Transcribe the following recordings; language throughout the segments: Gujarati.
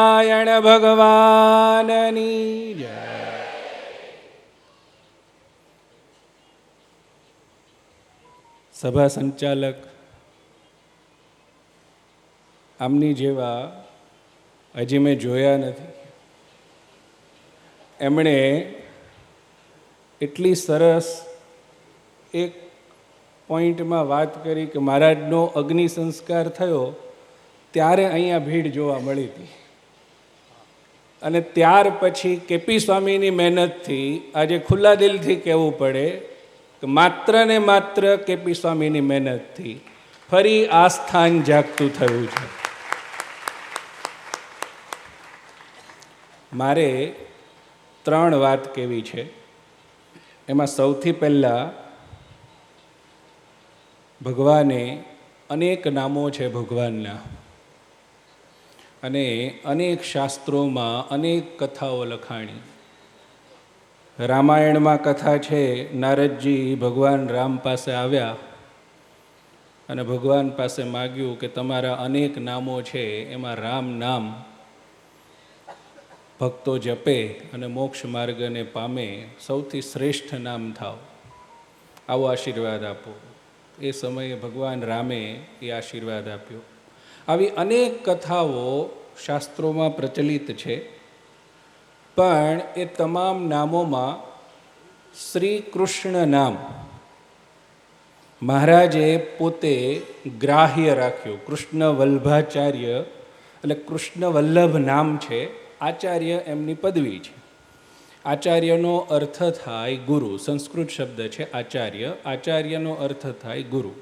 નારાયણ ભગવાનની જય. સભા સંચાલક આમની જેવા હજી મેં જોયા નથી. એમણે એટલી સરસ એક પોઈન્ટમાં વાત કરી કે મહારાજનો અગ્નિ સંસ્કાર થયો ત્યારે અહીંયા ભીડ જોવા મળી હતી, અને ત્યાર પછી કેપી સ્વામીની મહેનતથી આજે ખુલ્લા દિલથી કહેવું પડે કે માત્ર ને માત્ર કેપી સ્વામીની મહેનતથી ફરી આ સ્થાન જાગતું થયું છે. મારે 3 વાત કહેવી છે. એમાં સૌથી પહેલાં ભગવાને અનેક નામો છે ભગવાનના, અને અનેક શાસ્ત્રોમાં અનેક કથાઓ લખાણી. રામાયણમાં કથા છે, નારદજી ભગવાન રામ પાસે આવ્યા અને ભગવાન પાસે માગ્યું કે તમારા અનેક નામો છે, એમાં રામ નામ ભક્તો જપે અને મોક્ષ માર્ગને પામે, સૌથી શ્રેષ્ઠ નામ થાવ, આવો આશીર્વાદ આપો. એ સમયે ભગવાન રામે એ આશીર્વાદ આપ્યો. આવી અનેક કથાઓ શાસ્ત્રોમાં પ્રચલિત છે, પણ એ તમામ નામોમાં શ્રી કૃષ્ણ નામ મહારાજે પોતે ગ્રાહ્ય રાખ્યું. કૃષ્ણ વલ્ભાચાર્ય એટલે કૃષ્ણ વલ્લભ નામ છે. આચાર્ય એમની પદવી છે. આચાર્યનો અર્થ થાય ગુરુ. સંસ્કૃત શબ્દ છે આચાર્ય. આચાર્યનો અર્થ થાય ગુરુ.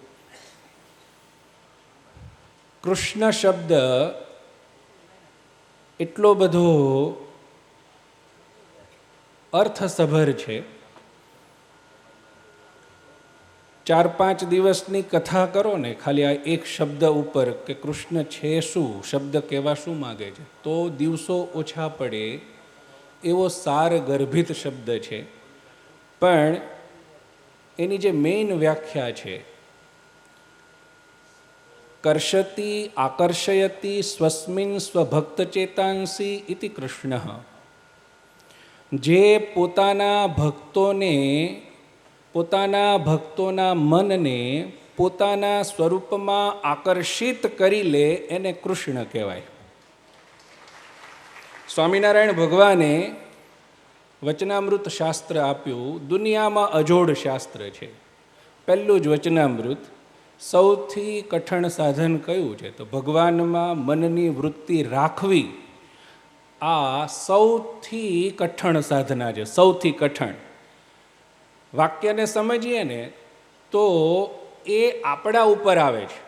કૃષ્ણ શબ્દ એટલો બધો અર્થસભર છે. 4-5 દિવસની કથા કરો ને ખાલી આ એક શબ્દ ઉપર કે કૃષ્ણ છે શું, શબ્દ કહેવા શું માગે છે, તો દિવસો ઓછા પડે એવો સાર ગર્ભિત શબ્દ છે. પણ એની જે મેઇન વ્યાખ્યા છે, કર્ષતિ આકર્ષયતિ સ્વસ્મિન સ્વભક્ત ચેતાંસી ઇતિ કૃષ્ણ. જે પોતાના ભક્તોના મનને પોતાના સ્વરૂપમાં આકર્ષિત કરી લે એને કૃષ્ણ કહેવાય. સ્વામિનારાયણ ભગવાને વચનામૃત શાસ્ત્ર આપ્યું. દુનિયામાં અજોડ શાસ્ત્ર છે. પહેલું જ વચનામૃત. સૌથી કઠણ સાધન કયું છે? તો ભગવાનમાં મનની વૃત્તિ રાખવી. આ સૌથી કઠણ સાધના છે, સૌથી કઠણ. વાક્યને સમજીએ ને તો એ આપણા ઉપર આવે છે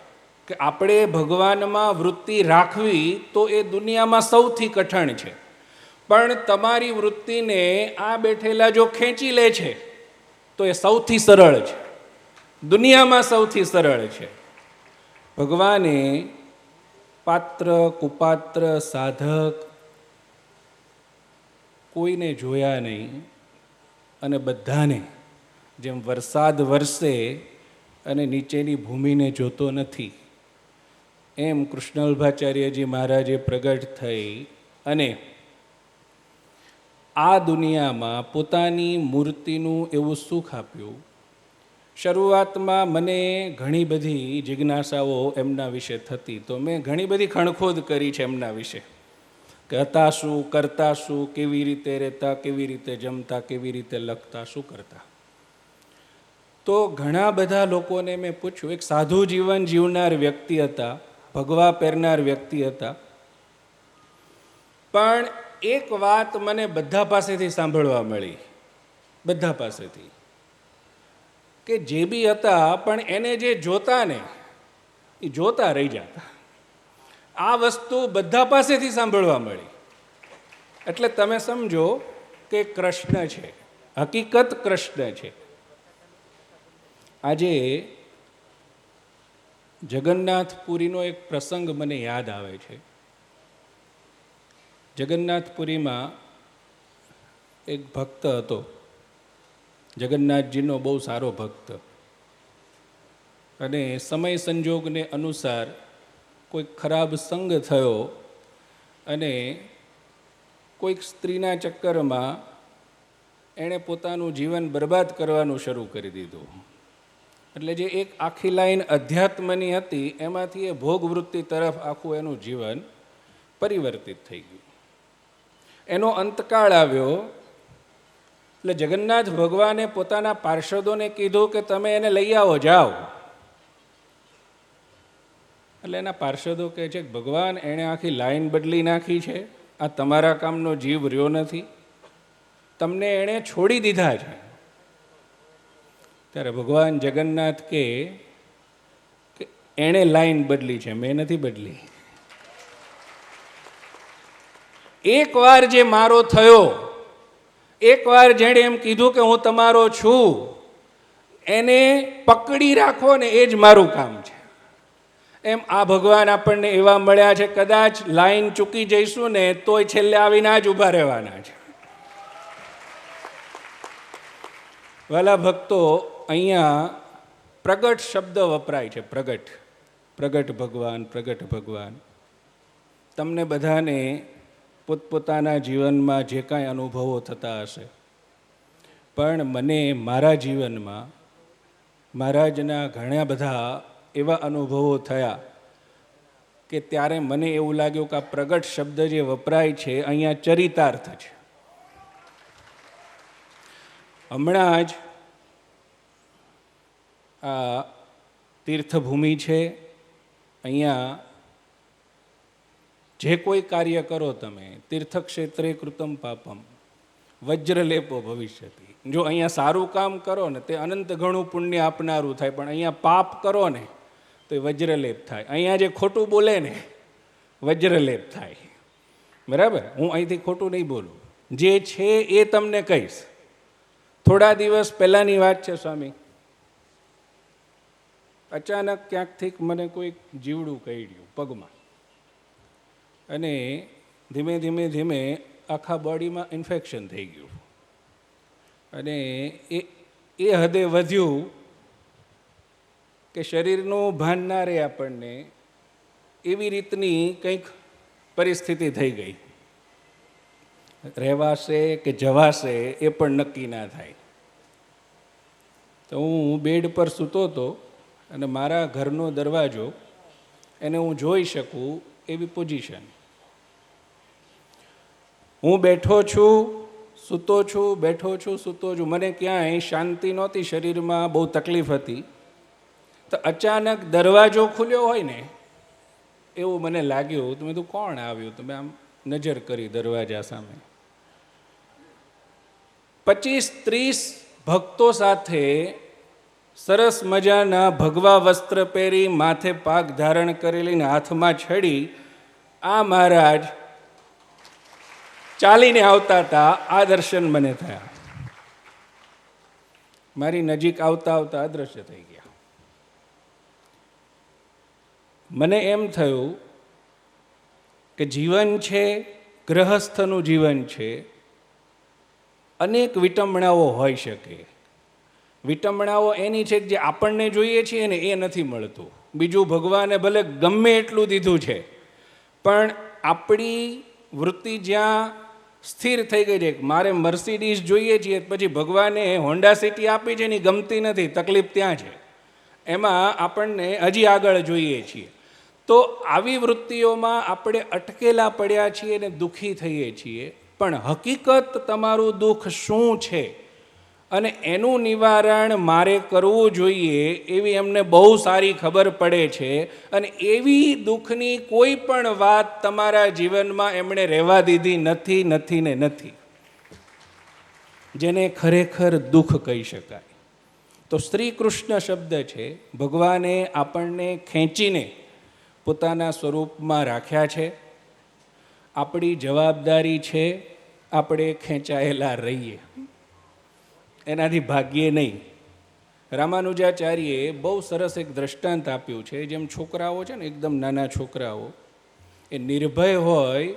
કે આપણે ભગવાનમાં વૃત્તિ રાખવી, તો એ દુનિયામાં સૌથી કઠણ છે. પણ તમારી વૃત્તિને આ બેઠેલા જો ખેંચી લે છે તો એ સૌથી સરળ છે, દુનિયામાં સૌથી સરળ છે. ભગવાને પાત્ર કુપાત્ર સાધક કોઈને જોયા નહીં, અને બધાને જેમ વરસાદ વરસે અને નીચેની ભૂમિને જોતો નથી, એમ કૃષ્ણવલ્ભાચાર્યજી મહારાજે પ્રગટ થઈ અને આ દુનિયામાં પોતાની મૂર્તિનું એવું સુખ આપ્યું. શરૂઆતમાં મને ઘણી બધી જિજ્ઞાસાઓ એમના વિશે થતી, તો મેં ઘણી બધી ખણખોદ કરી છે એમના વિશે કે હતા શું, કરતા શું, કેવી રીતે રહેતા, કેવી રીતે જમતા, કેવી રીતે લખતા, શું કરતા. તો ઘણા બધા લોકોને મેં પૂછ્યું. એક સાધુ જીવન જીવનાર વ્યક્તિ હતા, ભગવા પહેરનાર વ્યક્તિ હતા, પણ એક વાત મને બધા પાસેથી સાંભળવા મળી, બધા પાસેથી, કે જે બી હતા પણ એને જે જોતા ને એ જોતા રહી જતા. આ વસ્તુ બધા પાસેથી સાંભળવા મળી. એટલે તમે સમજો કે કૃષ્ણ છે, હકીકત કૃષ્ણ છે. આજે જગન્નાથપુરીનો એક પ્રસંગ મને યાદ આવે છે. જગન્નાથપુરીમાં એક ભક્ત હતો, જગન્નાથજીનો બહુ સારો ભક્ત, અને સમય સંજોગને અનુસાર કોઈ ખરાબ સંગ થયો અને કોઈક સ્ત્રીના ચક્કરમાં એણે પોતાનું જીવન બરબાદ કરવાનું શરૂ કરી દીધું. એટલે જે એક આખી લાઈન અધ્યાત્મની હતી એમાંથી એ ભોગવૃત્તિ તરફ આખું એનું જીવન પરિવર્તિત થઈ ગયું. એનો અંતકાળ આવ્યો એટલે જગન્નાથ ભગવાને પોતાના પાર્ષદોને કીધું કે તમે એને લઈ આવો, જાઓ. એટલે એના પાર્ષદો કહે છે કે ભગવાન, એણે આખી લાઈન બદલી નાખી છે, આ તમારા કામનો જીવ રહ્યો નથી, તમને એણે છોડી દીધા છે. ત્યારે ભગવાન જગન્નાથ કે એણે લાઈન બદલી છે, મેં નથી બદલી. એકવાર જે મારો થયો, એકવાર જેણે એમ કીધું કે હું તમારો છું, એને પકડી રાખો ને એ જ મારું કામ છે. એમ આ ભગવાન આપણને એવા મળ્યા છે, કદાચ લાઈન ચૂકી જઈશું ને તોય છેલ્લે આવીને જ ઊભા રહેવાના છે. વાલા ભક્તો, અહીંયા પ્રગટ શબ્દ વપરાય છે. પ્રગટ, પ્રગટ ભગવાન, પ્રગટ ભગવાન. તમને બધાને પોતપોતાના જીવનમાં જે કાંઈ અનુભવો થતા હશે, પણ મને મારા જીવનમાં મહારાજના ઘણા બધા એવા અનુભવો થયા કે ત્યારે મને એવું લાગ્યું કે આ પ્રગટ શબ્દ જે વપરાય છે અહીંયા ચરિતાર્થ છે. હમણાં જ આ તીર્થભૂમિ છે, અહીંયા જે કોઈ કાર્ય કરો તમે, તીર્થક્ષેત્રે કૃતમ પાપમ વજ્રલેપો ભવિષ્યતિ. જો અહીંયા સારું કામ કરો ને તે અનંત ઘણું પુણ્ય આપનારું થાય, પણ અહીંયા પાપ કરો ને તો એ વજ્રલેપ થાય. અહીંયા જે ખોટું બોલે ને વજ્રલેપ થાય. બરાબર? હું અહીંથી ખોટું નહીં બોલું, જે છે એ તમને કહીશ. થોડા દિવસ પહેલાંની વાત છે સ્વામી, અચાનક ક્યાંકથી મને કોઈ જીવડું કરડ્યું પગમાં, અને ધીમે ધીમે ધીમે આખા બોડીમાં ઇન્ફેક્શન થઈ ગયું, અને એ હદે વધ્યું કે શરીરનું ભાન ના રહે આપણને, એવી રીતની કંઈક પરિસ્થિતિ થઈ ગઈ. રહેવાશે કે જવાશે એ પણ નક્કી ના થાય. તો હું બેડ પર સૂતો હતો અને મારા ઘરનો દરવાજો એને હું જોઈ શકું એવી પોઝિશન. હું બેઠો છું, સૂતો છું, બેઠો છું, સૂતો છું. મને ક્યાંય શાંતિ નહોતી, શરીરમાં બહુ તકલીફ હતી. તો અચાનક દરવાજો ખુલ્યો હોય ને એવું મને લાગ્યું. તો મેં કીધું કોણ આવ્યું? તો મેં આમ નજર કરી દરવાજા સામે. 25-30 ભક્તો સાથે સરસ મજાના ભગવા વસ્ત્ર પહેરી, માથે પાગ ધારણ કરેલી, હાથમાં છડી, આ મહારાજ ચાલીને આવતા હતા. આ દર્શન મને થયા. મારી નજીક આવતા આવતા અદૃશ્ય થઈ ગયા. મને એમ થયું કે જીવન છે, ગ્રહસ્થનું જીવન છે, અનેક વિટંબણાઓ હોઈ શકે. વિટંબણાઓ એની છે કે જે આપણને જોઈએ છીએ ને એ નથી મળતું. બીજું ભગવાને ભલે ગમે એટલું દીધું છે, પણ આપણી વૃત્તિ જ્યાં સ્થિર થઈ ગઈ છે, મારે મર્સિડીઝ જોઈએ છીએ, પછી ભગવાને હોન્ડા સિટી આપી છે એની ગમતી નથી, તકલીફ ત્યાં છે, એમાં આપણને હજી આગળ જોઈએ છીએ. તો આવી વૃત્તિઓમાં આપણે અટકેલા પડ્યા છીએ અને દુઃખી થઈએ છીએ. પણ હકીકત તમારું દુઃખ શું છે અને એનું નિવારણ મારે કરવું જોઈએ એવી એમને બહુ સારી ખબર પડે છે. અને એવી દુઃખની કોઈ પણ વાત તમારા જીવનમાં એમણે રહેવા દીધી નથી, નથી ને નથી, જેને ખરેખર દુઃખ કહી શકાય. તો શ્રી કૃષ્ણ શબ્દ છે, ભગવાને આપણને ખેંચીને પોતાના સ્વરૂપમાં રાખ્યા છે. આપણી જવાબદારી છે આપણે ખેંચાયેલા રહીએ, એનાથી ભાગ્યે નહીં. રામાનુજાચાર્યે બહુ સરસ એક દ્રષ્ટાંત આપ્યું છે. જેમ છોકરાઓ છે ને, એકદમ નાના છોકરાઓ, એ નિર્ભય હોય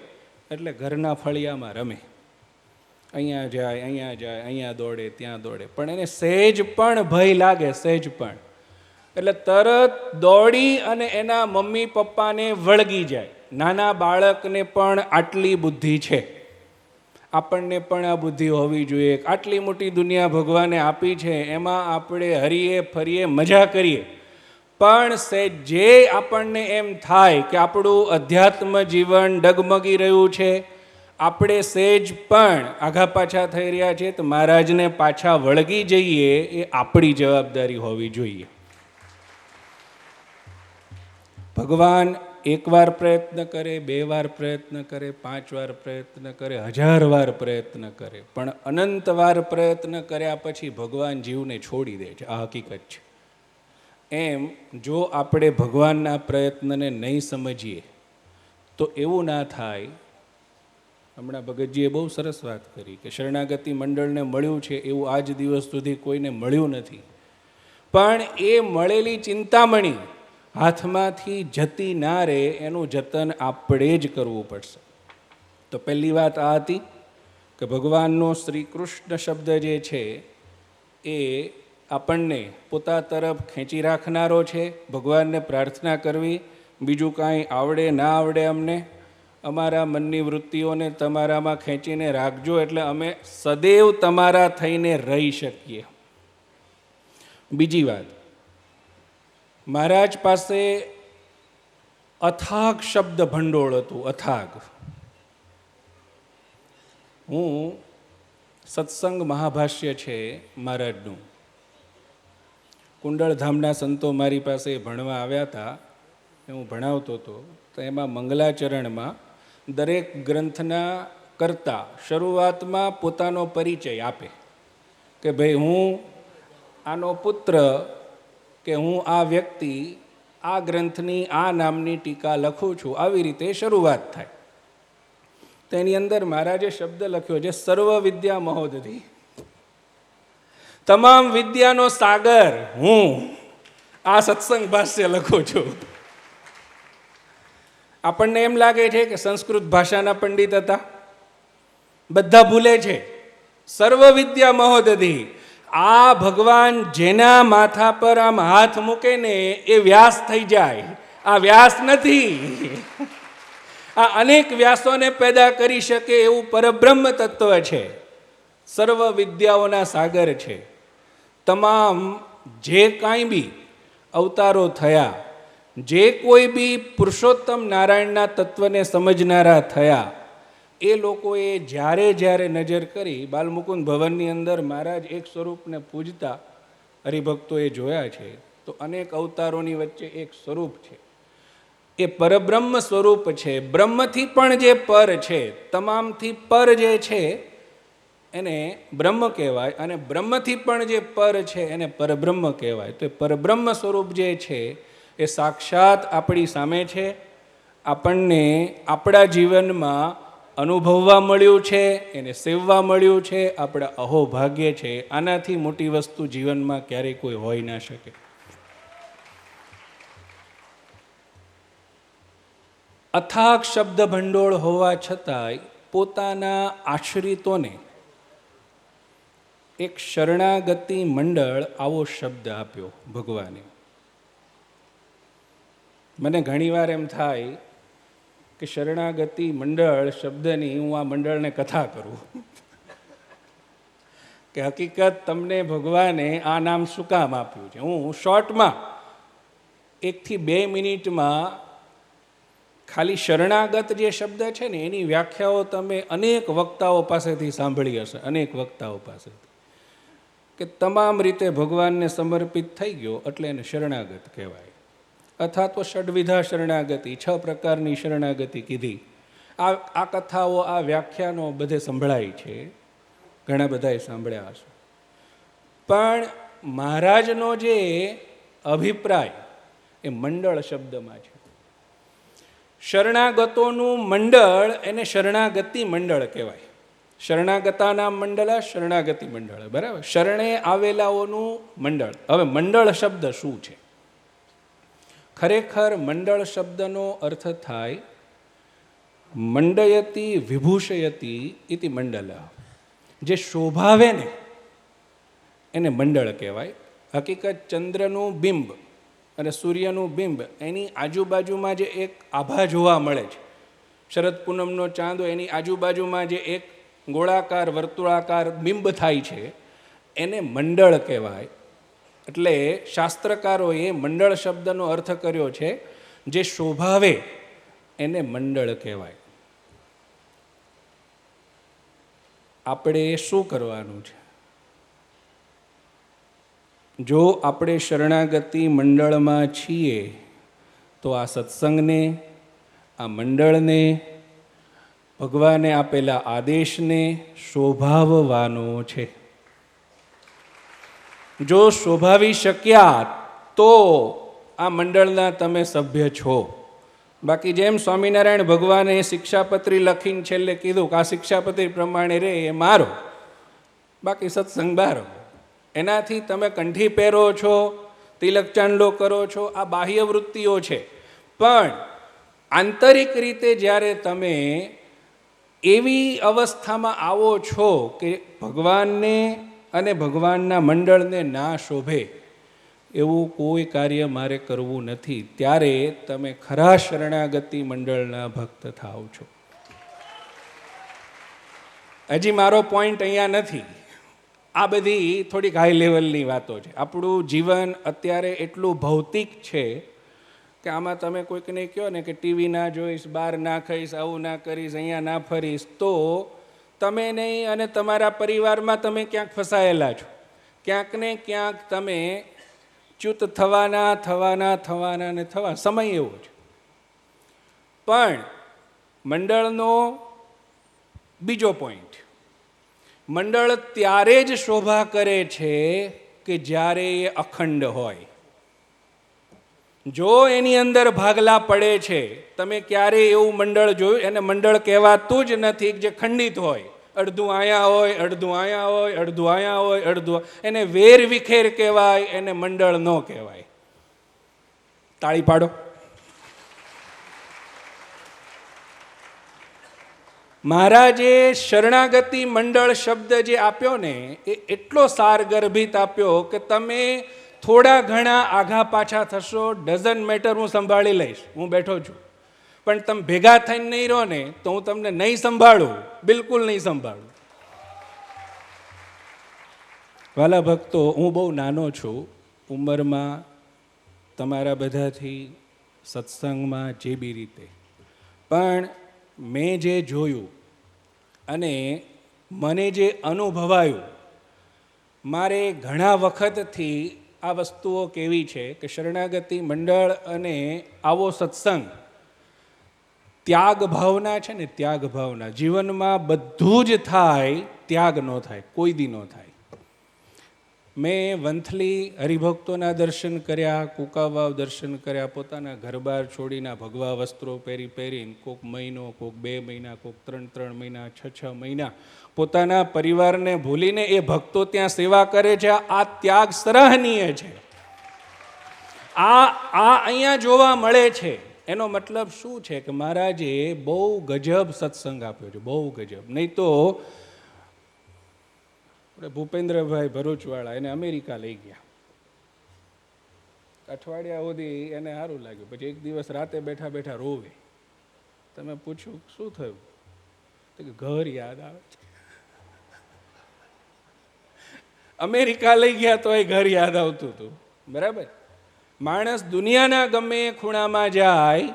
એટલે ઘરના ફળિયામાં રમે, અહીંયા જાય, અહીંયા જાય, અહીંયા દોડે, ત્યાં દોડે. પણ એને સહેજ પણ ભય લાગે, સહેજ પણ, એટલે તરત દોડી અને એના મમ્મી પપ્પાને વળગી જાય. નાના બાળકને પણ આટલી બુદ્ધિ છે, આપણને પણ આ બુદ્ધિ હોવી જોઈએ. આટલી મોટી દુનિયા ભગવાને આપી છે, એમાં આપણે હરીએ ફરીએ મજા કરીએ, પણ જે આપણને એમ થાય કે આપણું અધ્યાત્મ જીવન ડગમગી રહ્યું છે, આપણે સેજ પણ આઘા પાછા થઈ રહ્યા છે, તો મહારાજને પાછા વળગી જઈએ, એ આપણી જવાબદારી હોવી જોઈએ. ભગવાન એકવાર પ્રયત્ન કરે, 2 વાર પ્રયત્ન કરે, 5 વાર પ્રયત્ન કરે, 1000 વાર પ્રયત્ન કરે, પણ અનંત વાર પ્રયત્ન કર્યા પછી ભગવાન જીવને છોડી દે છે. આ હકીકત છે. એમ જો આપણે ભગવાનના પ્રયત્નને નહીં સમજીએ તો એવું ના થાય. હમણાં ભગતજીએ બહુ સરસ વાત કરી કે શરણાગતિ મંડળને મળ્યું છે એવું આજ દિવસ સુધી કોઈને મળ્યું નથી, પણ એ મળેલી ચિંતામણી હાથમાંથી જતી ના રહે એનું જતન આપણે જ કરવું પડશે. તો પહેલી વાત આ હતી કે ભગવાનનો શ્રી કૃષ્ણ શબ્દ જે છે એ આપણને પોતા તરફ ખેંચી રાખનારો છે. ભગવાનને પ્રાર્થના કરવી, બીજું કાંઈ આવડે ના આવડે અમને, અમારા મનની વૃત્તિઓને તમારામાં ખેંચીને રાખજો, એટલે અમે સદૈવ તમારા થઈને રહી શકીએ. બીજી વાત, મહારાજ પાસે અથાગ શબ્દ ભંડોળ હતું. અથાગ. હું સત્સંગ મહાભાષ્ય છે મહારાજનું, કુંડળધામના સંતો મારી પાસે ભણવા આવ્યા હતા, હું ભણાવતો હતો, તો એમાં મંગલાચરણમાં દરેક ગ્રંથના કર્તા શરૂઆતમાં પોતાનો પરિચય આપે કે ભાઈ હું આનો પુત્ર, કે હું આ વ્યક્તિ આ ગ્રંથની આ નામની ટીકા લખું છું. આવી રીતે શરૂઆત થાય. તો એની અંદર મહારાજે શબ્દ લખ્યો છે સર્વ વિદ્યા મહોદધિ, તમામ વિદ્યાનો સાગર હું આ સત્સંગ ભાષ્ય લખું છું. આપણને એમ લાગે છે કે સંસ્કૃત ભાષાના પંડિત હતા, બધા ભૂલે છે. સર્વ વિદ્યા મહોદધિ, આ ભગવાન જેના માથા પર આમ હાથ મૂકે ને એ વ્યાસ થઈ જાય. આ વ્યાસ નથી, આ અનેક વ્યાસોને પેદા કરી શકે એવું પરબ્રહ્મ તત્વ છે. સર્વ વિદ્યાઓના સાગર છે. તમામ જે કાંઈ બી અવતારો થયા, જે કોઈ બી પુરુષોત્તમ નારાયણના તત્વને સમજનારા થયા, એ લોકોએ જ્યારે જ્યારે નજર કરી, બાલમુકુંદ ભવનની અંદર મહારાજ એક સ્વરૂપને પૂજતા હરિભક્તોએ જોયા છે. તો અનેક અવતારોની વચ્ચે એક સ્વરૂપ છે, એ પરબ્રહ્મ સ્વરૂપ છે. બ્રહ્મથી પણ જે પર છે, તમામથી પર જે છે એને બ્રહ્મ કહેવાય, અને બ્રહ્મથી પણ જે પર છે એને પરબ્રહ્મ કહેવાય. તો એ પરબ્રહ્મ સ્વરૂપ જે છે એ સાક્ષાત આપણી સામે છે. આપણને આપણા જીવનમાં અનુભવવા મળ્યું છે, એને સેવવા મળ્યું છે. આપણા અહોભાગ્ય છે. આનાથી મોટી વસ્તુ જીવનમાં ક્યારેય કોઈ હોઈ ના શકે. અથાગ શબ્દ ભંડોળ હોવા છતાંય પોતાના આશ્રિતોને એક શરણાગતિ મંડળ આવો શબ્દ આપ્યો ભગવાને. મને ઘણીવાર એમ થાય કે શરણાગતિ મંડળ શબ્દની હું આ મંડળને કથા કરું કે હકીકત તમને ભગવાને આ નામ શું કામ આપ્યું છે. હું શોર્ટમાં 1 થી 2 મિનિટમાં ખાલી શરણાગત જે શબ્દ છે ને એની વ્યાખ્યાઓ તમે અનેક વક્તાઓ પાસેથી સાંભળી હશે, અનેક વક્તાઓ પાસેથી, કે તમામ રીતે ભગવાનને સમર્પિત થઈ ગયો એટલે એને શરણાગત કહેવાય. અથવા તો ષડવિધા શરણાગતિ, 6 પ્રકારની શરણાગતિ કીધી. આ કથાઓ, આ વ્યાખ્યાનો બધે સંભળાય છે, ઘણા બધાએ સાંભળ્યા હશે. પણ મહારાજનો જે અભિપ્રાય એ મંડળ શબ્દમાં છે. શરણાગતોનું મંડળ એને શરણાગતિ મંડળ કહેવાય. શરણાગતાના મંડળ, શરણાગતિ મંડળ, બરાબર. શરણે આવેલાઓનું મંડળ. હવે મંડળ શબ્દ શું છે? ખરેખર મંડળ શબ્દનો અર્થ થાય મંડયતી વિભૂષયતી ઇતિ મંડલ. જે શોભાવે ને એને મંડળ કહેવાય. હકીકત ચંદ્રનું બિંબ અને સૂર્યનું બિંબ, એની આજુબાજુમાં જે એક આભા જોવા મળે છે શરદ પૂનમનો ચાંદ હોય એની આજુબાજુમાં જે એક ગોળાકાર વર્તુળાકાર બિંબ થાય છે એને મંડળ કહેવાય. એટલે શાસ્ત્રકારોએ મંડળ શબ્દનો અર્થ કર્યો છે જે શોભાવે એને મંડળ કહેવાય. આપણે શું કરવાનું છે? જો આપણે શરણાગતિ મંડળમાં છીએ તો આ સત્સંગને, આ મંડળને, ભગવાને આપેલા આદેશને શોભાવવાનો છે. જો શોભાવી શક્યા તો આ મંડળના તમે સભ્ય છો. બાકી જેમ સ્વામિનારાયણ ભગવાને શિક્ષાપત્રી લખીને છેલ્લે કીધું કે આ શિક્ષાપત્રી પ્રમાણે રે એ મારો, બાકી સત્સંગ બારો. એનાથી તમે કંઠી પહેરો છો, તિલક ચાંદલો કરો છો, આ બાહ્ય વૃત્તિઓ છે. પણ આંતરિક રીતે જ્યારે તમે એવી અવસ્થામાં આવો છો કે ભગવાનને અને ભગવાનના મંડળને ના શોભે એવું કોઈ કાર્ય મારે કરવું નથી, ત્યારે તમે ખરા શરણાગતિ મંડળના ભક્ત થાવ છો. હજી મારો પોઈન્ટ અહીંયા નથી. આ બધી થોડીક હાઈ લેવલની વાતો છે. આપણું જીવન અત્યારે એટલું ભૌતિક છે કે આમાં તમે કોઈકને કહો ને કે ટીવી ના જોઈશ, બહાર ના ખાઈશ, આવું ના કરીશ, અહીંયા ના ફરીશ, તો તમે નહીં અને તમારા પરિવારમાં તમે ક્યાંક ફસાયેલા છો. ક્યાંક ને ક્યાંક તમે ચ્યુત થવાના ને થવા સમય એવો છે. પણ મંડળનો બીજો પોઈન્ટ, મંડળ ત્યારે જ શોભા કરે છે કે જ્યારે એ અખંડ હોય. જો એની અંદર ભાગલા પડે છે, તમે ક્યારેય એવું મંડળ જોયું? એને મંડળ કહેવાતું જ નથી જે ખંડિત હોય. અડધું આયા હોય, અડધું આયા હોય, અડધું આયા હોય, અડધું, એને વેર વિખેર કહેવાય, એને મંડળ ન કહેવાય. તાળી પાડો. મહારાજે શરણાગતિ મંડળ શબ્દ જે આપ્યો ને એ એટલો સારગર્ભિત આપ્યો કે તમે થોડા ઘણા આઘા પાછા થશો, ડઝન્ટ મેટર, હું સંભાળી લઈશ, હું બેઠો છું. પણ તમે ભેગા થઈને નહીં રહો ને તો હું તમને નહીં સંભાળું, બિલકુલ નહીં સંભાળું. વાલા ભક્તો, હું બહુ નાનો છું ઉંમરમાં, તમારા બધાથી, સત્સંગમાં, જે બી રીતે. પણ મેં જે જોયું અને મને જે અનુભવાયું, મારે ઘણા વખતથી આ વસ્તુઓ કેવી છે કે શરણાગતિ મંડળ અને આવો સત્સંગ, ત્યાગ ભાવના છે ને, ત્યાગ ભાવના. જીવનમાં બધું જ થાય, ત્યાગ ન થાય, કોઈ દી ન થાય. મેં વંથલી હરિભક્તોના દર્શન કર્યા, કુકાવાવ દર્શન કર્યા, પોતાના ઘરબાર છોડીને ભગવા વસ્ત્રો પહેરીને કોક મહિનો, કોક 2 મહિના, કોક 3 મહિના, 6 મહિના પોતાના પરિવારને ભૂલીને એ ભક્તો ત્યાં સેવા કરે છે. આ ત્યાગ સરાહનીય છે. આ અહીંયા જોવા મળે છે. એનો મતલબ શું છે કે મહારાજે બહુ ગજબ સત્સંગ આપ્યો છે, બહુ ગજબ. નહીં તો ભૂપેન્દ્રભાઈ ભરૂચવાળા એને અમેરિકા લઈ ગયા, અઠવાડિયા સુધી એને સારું લાગ્યું, પછી એક દિવસ રાતે બેઠા બેઠા રોવે. તમે પૂછ્યું શું થયું? તો કે ઘર યાદ આવે છે. અમેરિકા લઈ ગયા તો એ ઘર યાદ આવતું હતું. બરાબર? માણસ દુનિયાના ગમે ખૂણામાં જાય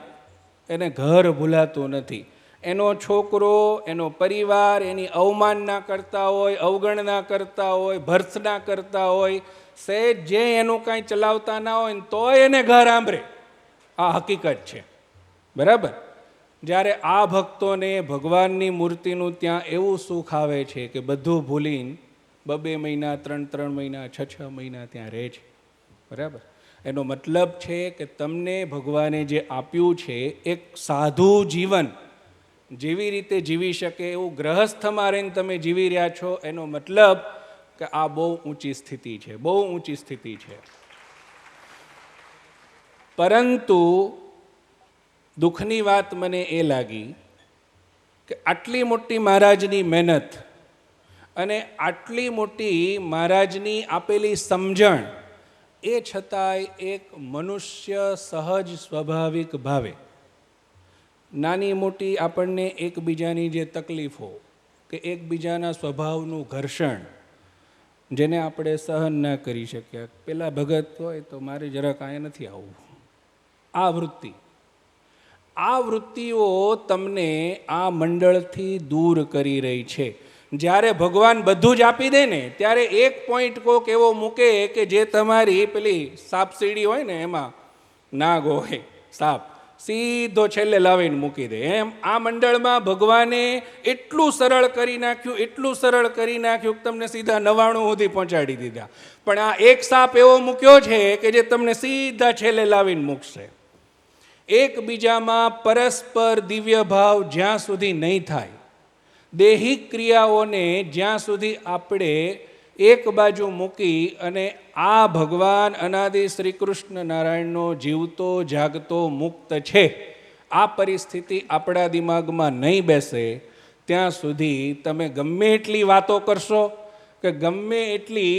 એને ઘર ભૂલાતું નથી. એનો છોકરો, એનો પરિવાર એની અવમાનના કરતા હોય, અવગણના કરતા હોય, ભર્ત્સના કરતા હોય, સહેજ જે એનું કાંઈ ચલાવતા ના હોય ને તોય એને ઘર આંબરે. આ હકીકત છે. બરાબર? જ્યારે આ ભક્તોને ભગવાનની મૂર્તિનું ત્યાં એવું સુખ આવે છે કે બધું ભૂલીને 2 મહિના, 3 મહિના, 6 મહિના ત્યાં રહે છે. બરાબર? એનો મતલબ છે કે તમને ભગવાને જે આપ્યું છે એક સાધુ જીવન જેવી રીતે જીવી શકે એવું ગ્રહસ્થમાં રહીને તમે જીવી રહ્યા છો, એનો મતલબ કે આ બહુ ઊંચી સ્થિતિ છે, બહુ ઊંચી સ્થિતિ છે. પરંતુ દુઃખની વાત મને એ લાગી કે આટલી મોટી મહારાજની મહેનત અને આટલી મોટી મહારાજની આપેલી સમજણ, એ છતાંય એક મનુષ્ય સહજ સ્વાભાવિક ભાવે નાની મોટી આપણને એકબીજાની જે તકલીફો કે એકબીજાના સ્વભાવનું ઘર્ષણ જેને આપણે સહન ના કરી શક્યા, પેલા ભગત હોય તો મારે જરાક અહીંયા નથી આવવું, આ વૃત્તિઓ તમને આ મંડળથી દૂર કરી રહી છે. જ્યારે ભગવાન બધું જ આપી દે ને ત્યારે એક પોઈન્ટ કોક એવો મૂકે કે જે તમારી પેલી સાપ સીડી હોય ને એમાં નાગ હોય, સાપ સીધો છેલ્લે લાવીને મૂકી દે, એમ આ મંડળમાં ભગવાને એટલું સરળ કરી નાખ્યું કે તમને સીધા 99 સુધી પહોંચાડી દીધા. પણ આ એક સાપ એવો મૂક્યો છે કે જે તમને સીધા છેલ્લે લાવીને મૂકશે. એકબીજામાં પરસ્પર દિવ્ય ભાવ જ્યાં સુધી નહીં થાય, દૈહિક ક્રિયાઓને જ્યાં સુધી આપણે એક બાજુ મૂકી અને આ ભગવાન અનાદિ શ્રી કૃષ્ણ નારાયણનો જીવતો જાગતો મુક્ત છે, આ પરિસ્થિતિ આપણા દિમાગમાં નહીં બેસે ત્યાં સુધી તમે ગમે એટલી વાતો કરશો કે ગમે એટલી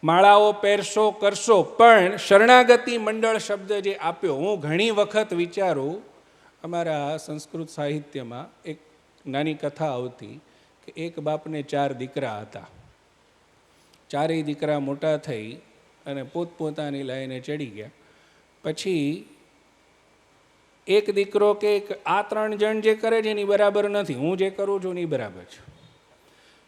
માળાઓ પહેરશો કરશો, પણ શરણાગતિ મંડળ શબ્દ જે આપ્યો, હું ઘણી વખત વિચારું, અમારા સંસ્કૃત સાહિત્યમાં એક નાની કથા આવતી કે એક બાપને 4 દીકરા હતા. 4 દીકરા મોટા થઈ અને પોતપોતાની લાઈને ચડી ગયા. પછી એક દીકરો કે આ 3 જણ જે કરે છે એની બરાબર નથી, હું જે કરું છું એની બરાબર છે.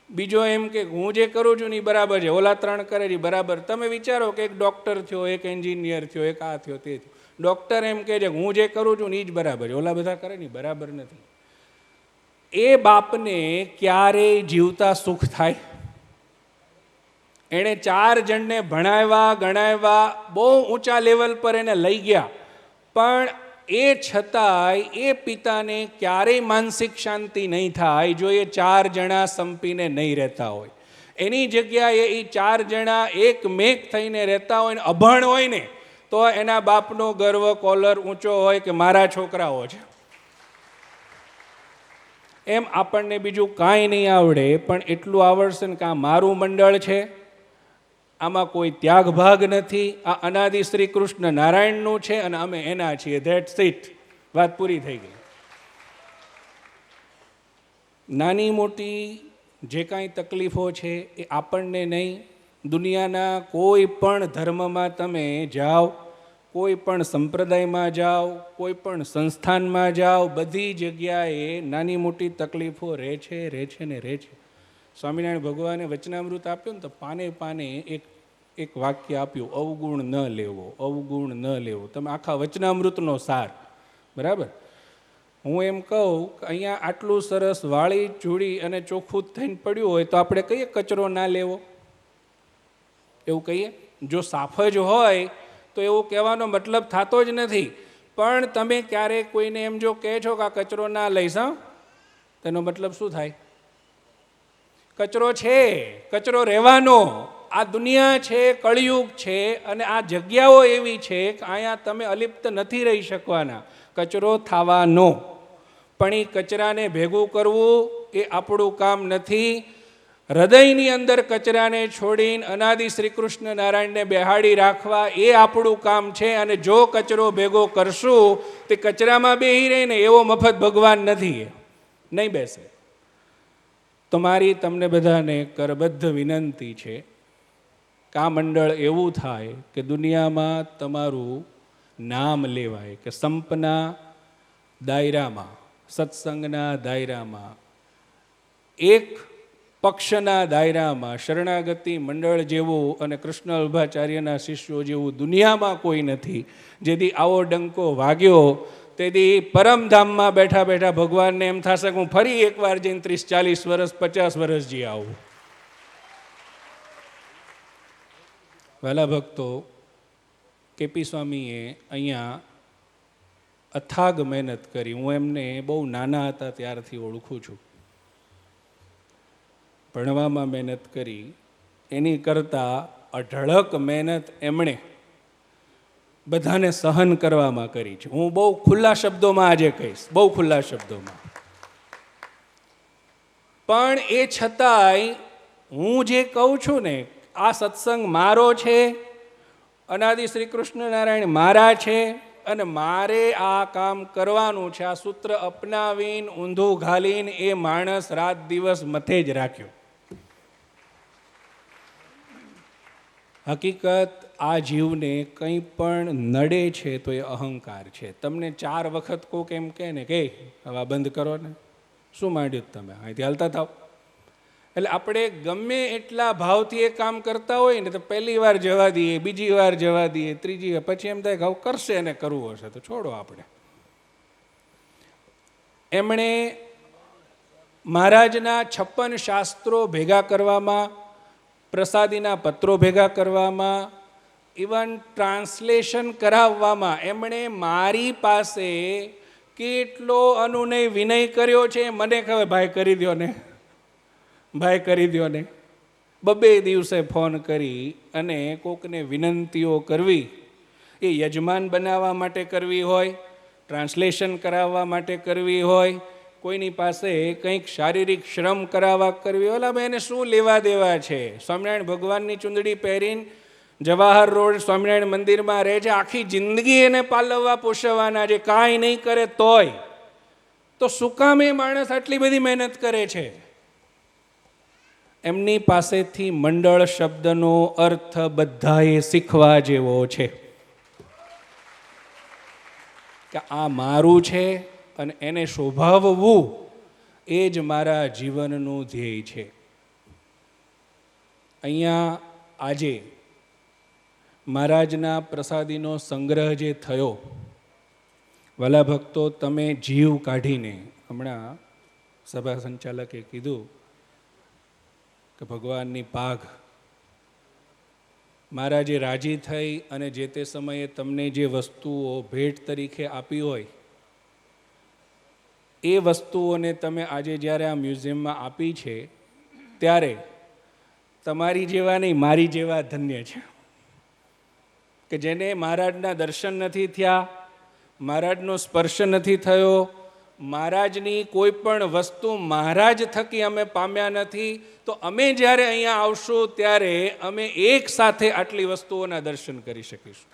બીજો એમ કે હું જે કરું છું એની બરાબર છે, ઓલા 3 કરે છે બરાબર. તમે વિચારો કે એક ડૉક્ટર થયો, એક એન્જિનિયર થયો, એક આ થયો તે થયો. ડૉક્ટર એમ કહે છે હું જે કરું છું એ જ બરાબર છે, ઓલા બધા કરે ને બરાબર નથી. એ બાપને ક્યારેય જીવતા સુખ થાય? એણે 4 જણને ભણાવ્યા ગણાવ્યા, બહુ ઊંચા લેવલ પર એને લઈ ગયા, પણ એ છતાંય એ પિતાને ક્યારેય માનસિક શાંતિ નહીં થાય જો એ 4 જણા સંપીને નહીં રહેતા હોય. એની જગ્યાએ એ 4 જણા એકમેક થઈને રહેતા હોય ને અભણ હોય ને તો એના બાપનો ગર્વ કોલર ઊંચો હોય કે મારા છોકરાઓ છે. એમ આપણને બીજું કાંઈ નહીં આવડે, પણ એટલું આવડશે ને કે આ મારું મંડળ છે, આમાં કોઈ ત્યાગ ભાગ નથી, આ અનાદિ શ્રી કૃષ્ણ નારાયણનું છે અને અમે એના છીએ, ધેટ્સ ઇટ, વાત પૂરી થઈ ગઈ. નાની મોટી જે કાંઈ તકલીફો છે એ આપણને નહીં, દુનિયાના કોઈ પણ ધર્મમાં તમે જાઓ, કોઈ પણ સંપ્રદાયમાં જાઓ, કોઈ પણ સંસ્થાનમાં જાઓ, બધી જગ્યાએ નાની મોટી તકલીફો રહે છે ને રહે છે. સ્વામિનારાયણ ભગવાને વચનામૃત આપ્યું ને તો પાને પાને એક વાક્ય આપ્યું, અવગુણ ન લેવો, અવગુણ ન લેવો. તમે આખા વચનામૃતનો સાર, બરાબર. હું એમ કહું કે અહીંયા આટલું સરસ વાળી ચૂડી અને ચોખ્ખું થઈને પડ્યું હોય તો આપણે કહીએ કચરો ના લેવો, એવું કહીએ? જો સાફ જ હોય તો એવું કહેવાનો મતલબ થતો જ નથી. પણ તમે ક્યારેક કોઈને એમ જો કહે છો કે આ કચરો ના લઈશ, તેનો મતલબ શું થાય? કચરો છે, કચરો રહેવાનો. આ દુનિયા છે, કળિયુગ છે, અને આ જગ્યાઓ એવી છે કે અહીંયા તમે અલિપ્ત નથી રહી શકવાના, કચરો થવાનો. પણ એ કચરાને ભેગું કરવું એ આપણું કામ નથી. હૃદયની અંદર કચરાને છોડીને અનાદિ શ્રી કૃષ્ણ નારાયણને બેહાડી રાખવા એ આપણું કામ છે. અને જો કચરો ભેગો કરશું તે કચરામાં બેહી રહીને એવો મફત ભગવાન નથી, નહીં બેસે. તો મારી તમને બધાને કરબદ્ધ વિનંતી છે કે આ મંડળ એવું થાય કે દુનિયામાં તમારું નામ લેવાય, કે સંપના દાયરામાં, સત્સંગના દાયરામાં, એક પક્ષના દાયરામાં શરણાગતિ મંડળ જેવું અને કૃષ્ણ અલ્ભાચાર્યના શિષ્યો જેવું દુનિયામાં કોઈ નથી. જેથી આવો ડંકો વાગ્યો તેથી પરમધામમાં બેઠા બેઠા ભગવાનને એમ થશે કે હું ફરી એકવાર જઈને 30-40 વર્ષ 50 વર્ષ જી આવું. વહેલા ભક્તો, કેપી સ્વામીએ અહીંયા અથાગ મહેનત કરી. હું એમને બહુ નાના હતા ત્યારથી ઓળખું છું. ભણવામાં મહેનત કરી, એની કરતાં અઢળક મહેનત એમણે બધાને સહન કરવામાં કરી છે. હું બહુ ખુલ્લા શબ્દોમાં આજે કહીશ, બહુ ખુલ્લા શબ્દોમાં. પણ એ છતાંય હું જે કહું છું ને, આ સત્સંગ મારો છે, અનાદિ શ્રી કૃષ્ણ નારાયણ મારા છે, અને મારે આ કામ કરવાનું છે, આ સૂત્ર અપનાવીને ઊંધું ઘાલીને એ માણસ રાત દિવસ મથે જ રાખ્યો. હકીકત આ જીવને કંઈ પણ નડે છે તો એ અહંકાર છે. તમને 4 વખત કોક એમ કહે ને કે હવે બંધ કરો ને, શું માંડ્યું તમે, અહીંથી હાલતા થાવ. એટલે આપણે ગમે એટલા ભાવથી એ કામ કરતા હોય ને તો પહેલી વાર જવા દઈએ, બીજી વાર જવા દઈએ, ત્રીજી વાર, પછી એમ થાય કે હવે કરશે ને કરવું હશે તો છોડો. આપણે એમણે મહારાજના 56 શાસ્ત્રો ભેગા કરવામાં, પ્રસાદીના પત્રો ભેગા કરવામાં, ઇવન ટ્રાન્સલેશન કરાવવામાં એમણે મારી પાસે કેટલો અનુનય વિનય કર્યો છે મને ખબર. ભાઈ કરી દો ને, ભાઈ કરી દો ને. 2 દિવસે ફોન કરી અને કોકને વિનંતીઓ કરવી, એ યજમાન બનાવવા માટે કરવી હોય, ટ્રાન્સલેશન કરાવવા માટે કરવી હોય, કોઈની પાસે કંઈક શારીરિક શ્રમ કરાવવા કરવી હોય. ઓલા એને શું લેવા દેવા છે? સ્વામિનારાયણ ભગવાનની ચૂંદડી પહેરીને જવાહર રોડ સ્વામિનારાયણ મંદિરમાં રહે છે, આખી જિંદગી એને પાલવવા પોષવવાના છે, કાંઈ નહીં કરે તોય. તો શું કામ એ માણસ આટલી બધી મહેનત કરે છે? એમની પાસેથી મંડળ શબ્દનો અર્થ બધાએ શીખવા જેવો છે કે આ મારું છે અને એને શોભાવવું એ જ મારા જીવનનું ધ્યેય છે. અહીંયા આજે મહારાજના પ્રસાદીનો સંગ્રહ જે થયો, વાલા ભક્તો, તમે જીવ કાઢીને, હમણાં સભા સંચાલકે કીધું કે ભગવાનની પાઘ, મહારાજે રાજી થઈ અને જે તે સમયે તમને જે વસ્તુઓ ભેટ તરીકે આપી હોય એ વસ્તુઓને તમે આજે જ્યારે આ મ્યુઝિયમમાં આપી છે ત્યારે તમારી જેવા નહીં, મારી જેવા ધન્ય છે કે જેને મહારાજના દર્શન નથી થયા, મહારાજનો સ્પર્શ નથી થયો, મહારાજની કોઈ પણ વસ્તુ મહારાજ થકી અમે પામ્યા નથી. તો અમે જ્યારે અહીંયા આવશું ત્યારે અમે એક સાથે આટલી વસ્તુઓના દર્શન કરી શકીશું.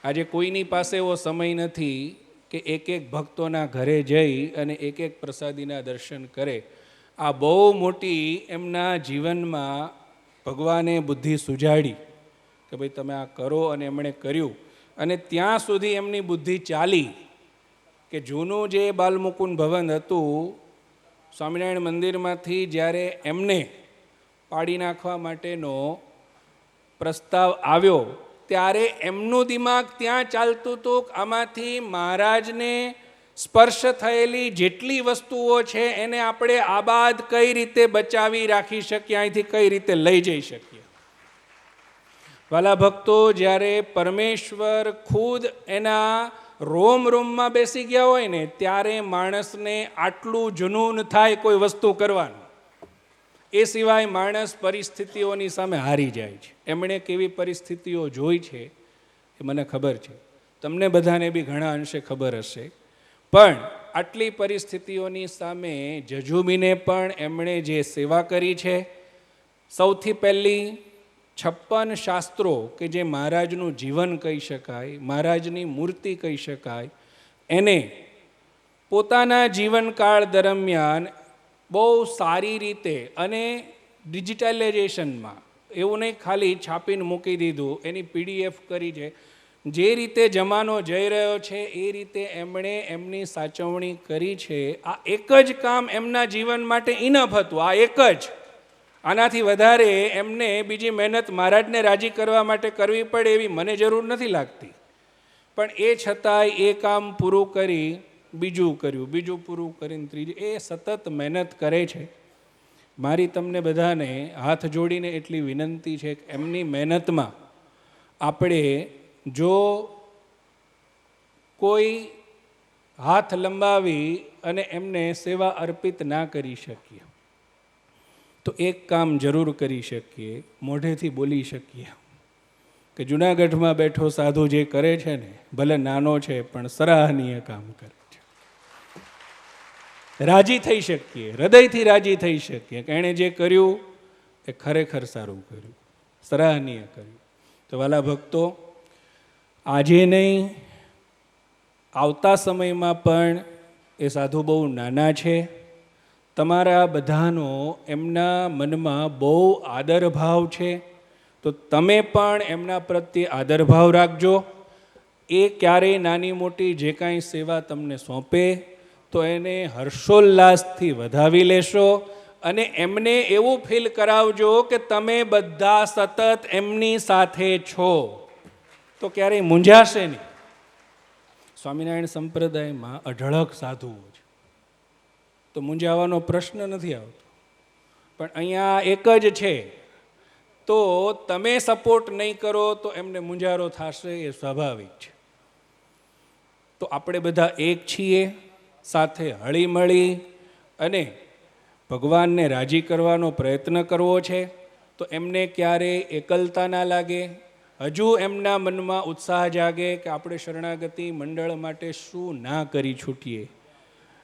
આજે કોઈની પાસે એવો સમય નથી કે એક એક ભક્તોના ઘરે જઈ અને એક એક પ્રસાદીના દર્શન કરે. આ બહુ મોટી એમના જીવનમાં ભગવાને બુદ્ધિ સુજાડી કે ભાઈ તમે આ કરો, અને એમણે કર્યું. અને ત્યાં સુધી એમની બુદ્ધિ ચાલી કે જૂનું જે બાલમુકુંદ ભવન હતું, સ્વામિનારાયણ મંદિરમાંથી જ્યારે એમને પાડી નાખવા માટેનો પ્રસ્તાવ આવ્યો ત્યારે એમનું દિમાગ ત્યાં ચાલતું હતું કે આમાંથી મહારાજને સ્પર્શ થયેલી જેટલી વસ્તુઓ છે એને આપણે આબાદ કઈ રીતે બચાવી રાખી શકીએ, અહીંથી કઈ રીતે લઈ જઈ શકીએ. વાલા ભક્તો, જ્યારે પરમેશ્વર ખુદ એના રોમમાં બેસી ગયા હોય ને ત્યારે માણસને આટલું જુનૂન થાય કોઈ વસ્તુ કરવાનું. એ સિવાય માણસ પરિસ્થિતિઓની સામે હારી જાય છે. એમણે કેવી પરિસ્થિતિઓ જોઈ છે એ મને ખબર છે, તમને બધાને બી ઘણા અંશે ખબર હશે. પણ આટલી પરિસ્થિતિઓની સામે જજુમીને પણ એમણે જે સેવા કરી છે, સૌથી પહેલી 56 શાસ્ત્રો કે જે મહારાજનું જીવન કહી શકાય, મહારાજની મૂર્તિ કહી શકાય, એને પોતાના જીવનકાળ દરમિયાન બહુ સારી રીતે અને ડિજિટલાઇઝેશનમાં, એવું નહીં ખાલી છાપીને મૂકી દીધું, એની PDF કરી છે. જે રીતે જમાનો જઈ રહ્યો છે એ રીતે એમણે એમની સાચવણી કરી છે. આ એક જ કામ એમના જીવન માટે ઇનફ હતું, આ એક જ. આનાથી વધારે એમને બીજી મહેનત મહારાજને રાજી કરવા માટે કરવી પડે એવી મને જરૂર નથી લાગતી. પણ એ છતાંય એ કામ પૂરું કરી બીજું કર્યું, બીજું પૂરું કરીને ત્રીજું, એ સતત મહેનત કરે છે. મારી તમને બધાને હાથ જોડીને એટલી વિનંતી છે કે એમની મહેનતમાં આપણે જો કોઈ હાથ લંબાવી અને એમને સેવા અર્પિત ના કરી શકીએ તો એક કામ જરૂર કરી શકીએ, મોઢેથી બોલી શકીએ કે જૂનાગઢમાં બેઠો સાધુ જે કરે છે ને, ભલે નાનો છે પણ સરાહનીય કામ કરે છે. રાજી થઈ શકીએ, હૃદયથી રાજી થઈ શકીએ કે એણે જે કર્યું એ ખરેખર સારું કર્યું, સરાહનીય કર્યું. તો વાલા ભક્તો, આજે નહીં, આવતા સમયમાં પણ એ સાધુ બહુ નાના છે. તમારા બધાનો એમના મનમાં બહુ આદરભાવ છે, તો તમે પણ એમના પ્રત્યે આદરભાવ રાખજો. એ ક્યારેય નાની મોટી જે કાંઈ સેવા તમને સોંપે તો એને હર્ષોલ્લાસથી વધાવી લેશો અને એમને એવું ફીલ કરાવજો કે તમે બધા સતત એમની સાથે છો, તો ક્યારેય મૂંઝાશે નહીં. સ્વામિનારાયણ સંપ્રદાયમાં અઢળક સાધુઓ છે, તો મૂંઝાવાનો પ્રશ્ન નથી આવતો. પણ અહીંયા એક જ છે, તો તમે સપોર્ટ નહીં કરો તો એમને મૂંઝારો થશે, એ સ્વાભાવિક છે. તો આપણે બધા એક છીએ, સાથે હળીમળી અને ભગવાનને રાજી કરવાનો પ્રયત્ન કરવો છે. તો એમને ક્યારેય એકલતા ના લાગે, હજુ એમના મનમાં ઉત્સાહ જાગે કે આપણે શરણાગતિ મંડળ માટે શું ના કરી છૂટીએ.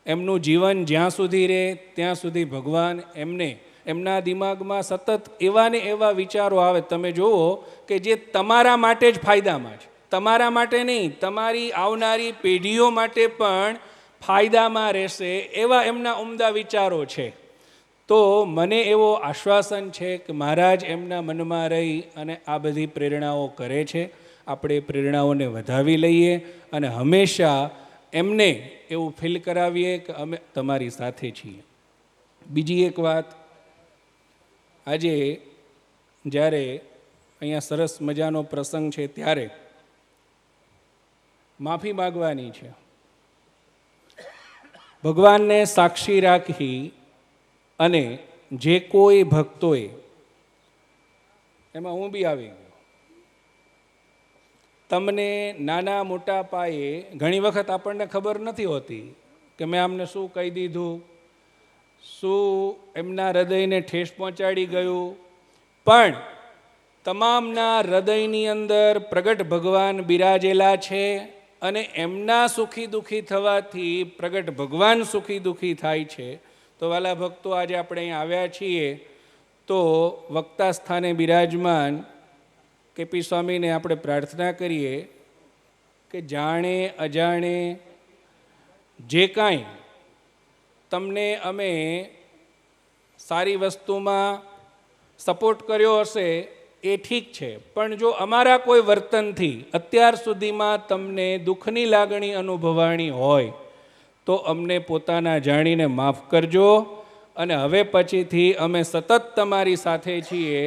એમનું જીવન જ્યાં સુધી રહે ત્યાં સુધી ભગવાન એમને એમના દિમાગમાં સતત એવા ને એવા વિચારો આવે. તમે જુઓ કે જે તમારા માટે જ ફાયદામાં છે, તમારા માટે નહીં, તમારી આવનારી પેઢીઓ માટે પણ ફાયદામાં રહેશે, એવા એમના ઉમદા વિચારો છે. તો મને એવો આશ્વાસન છે કે મહારાજ એમના મનમાં રહી અને આ બધી પ્રેરણાઓ કરે છે. આપણે પ્રેરણાઓને વધાવી લઈએ અને હંમેશા એમને એવું ફીલ કરાવીએ કે અમે તમારી સાથે છીએ. બીજી એક વાત, આજે જ્યારે અહીંયા સરસ મજાનો પ્રસંગ છે ત્યારે માફી માગવાની છે. ભગવાનને સાક્ષી રાખી અને જે કોઈ ભક્તોએ, એમાં હું બી આવી ગયો, તમને નાના મોટા પાયે ઘણી વખત આપણને ખબર નથી હોતી કે મેં આમને શું કહી દીધું, શું એમના હૃદયને ઠેસ પહોંચાડી ગયું. પણ તમામના હૃદયની અંદર પ્રગટ ભગવાન બિરાજેલા છે અને એમના સુખી દુઃખી થવાથી પ્રગટ ભગવાન સુખી દુઃખી થાય છે. તો વાલા ભક્તો, આજે આપણે અહીં આવ્યા છીએ તો વક્તા સ્થાને બિરાજમાન કેપી સ્વામીને આપણે પ્રાર્થના કરીએ કે જાણે અજાણે જે કાંઈ તમને અમે સારી વસ્તુમાં સપોર્ટ કર્યો હશે એ ઠીક છે, પણ જો અમારા કોઈ વર્તનથી અત્યાર સુધીમાં તમને દુઃખની લાગણી અનુભવાણી હોય તો અમને પોતાના જાણીને માફ કરજો અને હવે પછીથી અમે સતત તમારી સાથે છીએ,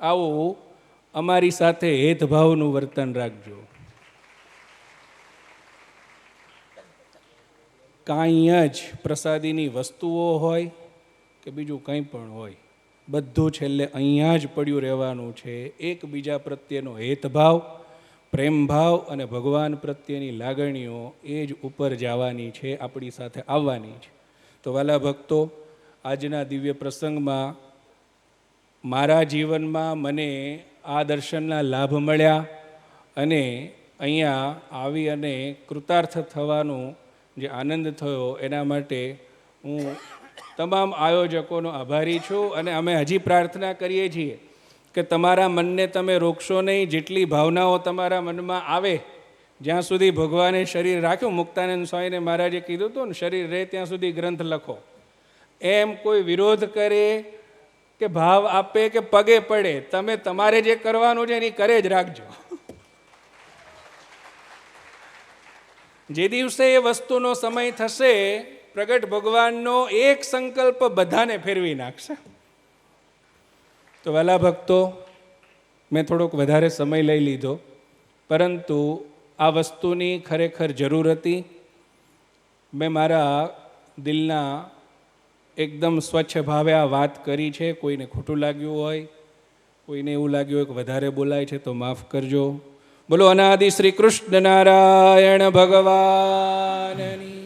આવું અમારી સાથે હેતભાવનું વર્તન રાખજો. કાંઈ જ પ્રસાદીની વસ્તુઓ હોય કે બીજું કંઈ પણ હોય, બધું છેલ્લે અહીંયા જ પડ્યું રહેવાનું છે. એકબીજા પ્રત્યેનો હેતભાવ, પ્રેમભાવ અને ભગવાન પ્રત્યેની લાગણીઓ એ જ ઉપર જવાની છે, આપણી સાથે આવવાની છે. તો વાલા ભક્તો, આજના દિવ્ય પ્રસંગમાં મારા જીવનમાં મને આ દર્શનના લાભ મળ્યા અને અહીંયા આવી અને કૃતાર્થ થવાનું જે આનંદ થયો એના માટે હું તમામ આયોજકોનો આભારી છું. અને અમે હજી પ્રાર્થના કરીએ છીએ કે તમારા મનને તમે રોકશો નહીં. જેટલી ભાવનાઓ તમારા મનમાં આવે, જ્યાં સુધી ભગવાને શરીર રાખ્યું, મુક્તાનંદ સ્વામીને મહારાજે કીધું હતું ને, શરીર રહે ત્યાં સુધી ગ્રંથ લખો. એમ કોઈ વિરોધ કરે કે ભાવ આપે કે પગે પડે, તમે તમારે જે કરવાનું છે એની કરે જ રાખજો. જે દિવસે એ વસ્તુનો સમય થશે, પ્રગટ ભગવાનનો એક સંકલ્પ બધાને ફેરવી નાખશે. તો વાલા ભક્તો, મેં થોડોક વધારે સમય લઈ લીધો, પરંતુ આ વસ્તુની ખરેખર જરૂર હતી. મેં મારા દિલના એકદમ સ્વચ્છ ભાવે આ વાત કરી છે. કોઈને ખોટું લાગ્યું હોય, કોઈને એવું લાગ્યું હોય કે વધારે બોલાય છે તો માફ કરજો. બોલો અનાદિ શ્રી કૃષ્ણ નારાયણ ભગવાનની